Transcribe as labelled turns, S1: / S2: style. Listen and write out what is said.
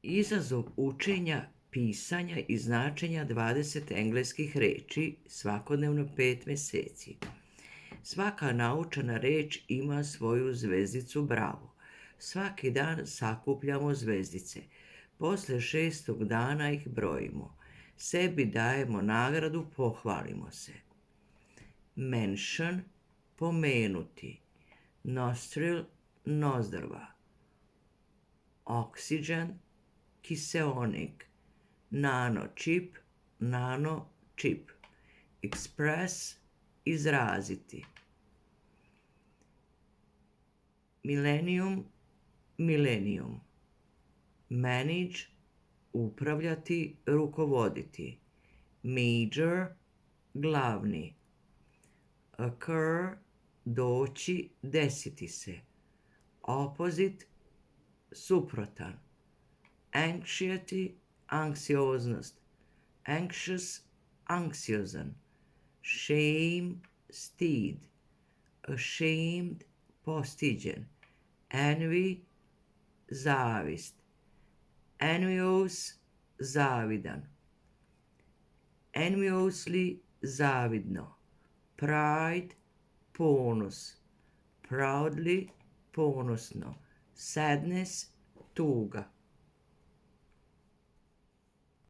S1: Izazov učenja, pisanja i značenja 20 engleskih reči, svakodnevno 5 meseci. Svaka naučena reč ima svoju zvezdicu bravo. Svaki dan sakupljamo zvezdice. Posle 6. dana ih brojimo. Sebi dajemo nagradu, pohvalimo se. Mention, pomenuti. Nostril, nozdrva. Oxygen, kiseonik. Nanočip, nanočip. Express, izraziti. Millennium, millennium. Manage, upravljati, rukovoditi. Major, glavni. Occur, doći, desiti se. Opposite, suprotan. Anxiety, anksioznost. Anxious, anksiozan. Shame, stid. Ashamed, postiđen. Envy, zavist. Envious, zavidan. Enviously, zavidno. Pride, ponos. Proudly, ponosno. Sadness, tuga.